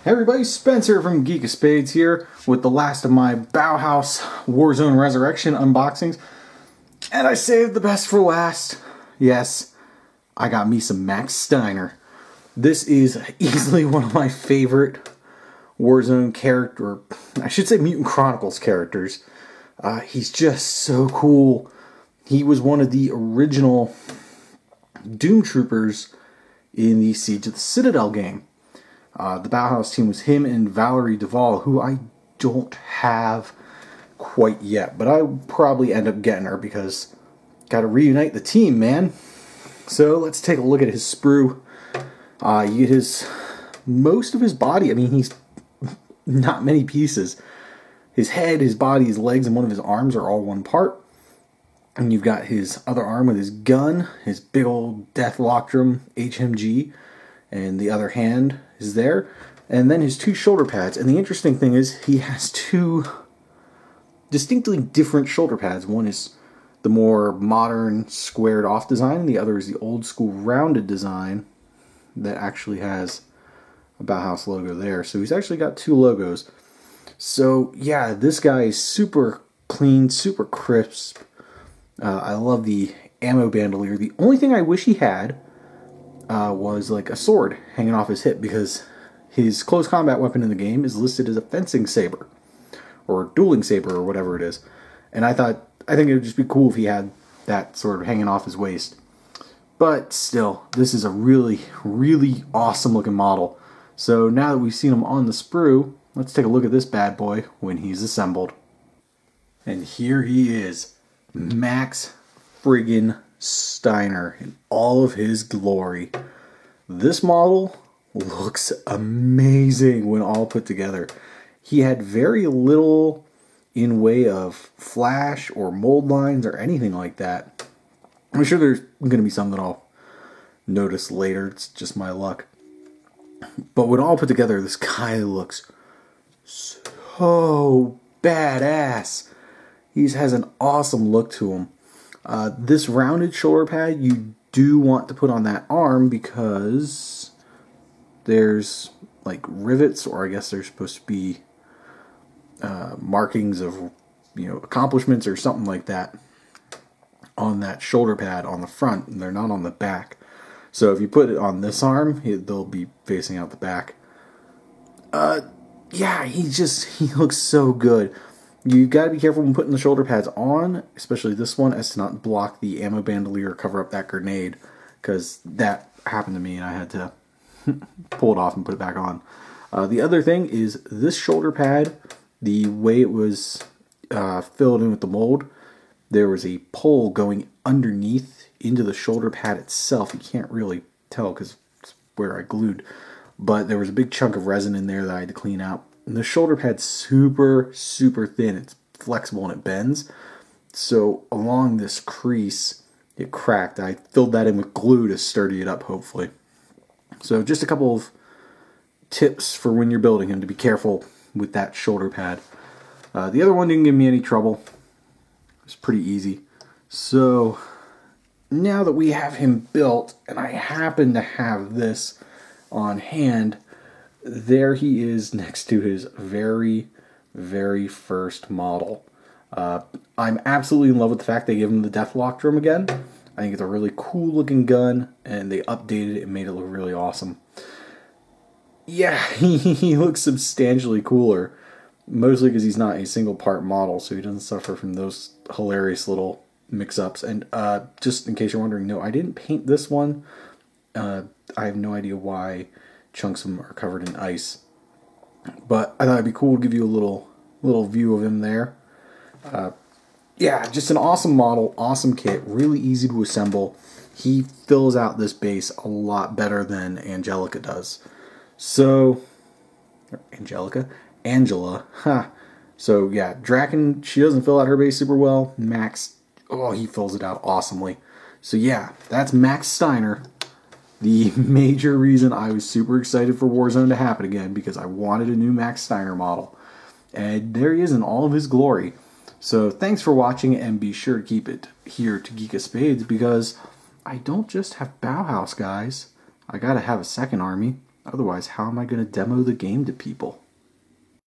Hey everybody, Spencer from Geek of Spades here with the last of my Bauhaus Warzone Resurrection unboxings. And I saved the best for last. Yes, I got me some Max Steiner. This is easily one of my favorite Warzone character, I should say Mutant Chronicles characters. He's just so cool. He was one of the original Doom Troopers in the Siege of the Citadel game. The Bauhaus team was him and Valerie Duvall, who I don't have quite yet, but I'll probably end up getting her because gotta reunite the team, man. So let's take a look at his sprue. You get most of his body. I mean, he's not many pieces. His head, his body, his legs, and one of his arms are all one part. And you've got his other arm with his gun, his big old Death Loctrum HMG, and the other hand is there. And then his two shoulder pads. And the interesting thing is he has two distinctly different shoulder pads. One is the more modern squared off design, and the other is the old school rounded design that actually has a Bauhaus logo there. So he's actually got two logos. So yeah, this guy is super clean, super crisp. I love the ammo bandolier. The only thing I wish he had was like a sword hanging off his hip, because his close combat weapon in the game is listed as a fencing saber or dueling saber or whatever it is. And I think it would just be cool if he had that sort of hanging off his waist. But still, this is a really, really awesome looking model. So now that we've seen him on the sprue, let's take a look at this bad boy when he's assembled. And here he is, Max friggin' Steiner in all of his glory. This model looks amazing when all put together. He had very little in way of flash or mold lines or anything like that. I'm sure there's going to be some that I'll notice later. It's just my luck. But when all put together, this guy looks so badass. He has an awesome look to him. This rounded shoulder pad you do want to put on that arm because there's like rivets, or I guess there's supposed to be markings of, accomplishments or something like that on that shoulder pad on the front, and they're not on the back. So if you put it on this arm, they'll be facing out the back. Yeah, he looks so good. You got to be careful when putting the shoulder pads on, especially this one, as to not block the ammo bandolier or cover up that grenade, because that happened to me and I had to pull it off and put it back on. The other thing is this shoulder pad, the way it was filled in with the mold, there was a pole going underneath into the shoulder pad itself. You can't really tell because it's where I glued, but there was a big chunk of resin in there that I had to clean out. And the shoulder pad's super, super thin. It's flexible and it bends. So along this crease, it cracked. I filled that in with glue to sturdy it up, hopefully. So just a couple of tips for when you're building him to be careful with that shoulder pad. The other one didn't give me any trouble. It's pretty easy. So now that we have him built, and I happen to have this on hand, there he is next to his very, very first model. I'm absolutely in love with the fact they gave him the Death Loctrum again. I think it's a really cool looking gun, and they updated it and made it look really awesome. Yeah, he looks substantially cooler, mostly because he's not a single part model, so he doesn't suffer from those hilarious little mix-ups. And just in case you're wondering, no, I didn't paint this one. I have no idea why chunks of them are covered in ice, but I thought it'd be cool to give you a little view of him there. Yeah, just an awesome model, awesome kit, really easy to assemble. He fills out this base a lot better than Angela does. So, Angela, huh. So yeah, Draken, she doesn't fill out her base super well. Max, oh, he fills it out awesomely. So yeah, that's Max Steiner. The major reason I was super excited for Warzone to happen again, because I wanted a new Max Steiner model. And there he is in all of his glory. So thanks for watching, and be sure to keep it here to Geek of Spades, because I don't just have Bauhaus, guys. I gotta have a second army. Otherwise, how am I going to demo the game to people?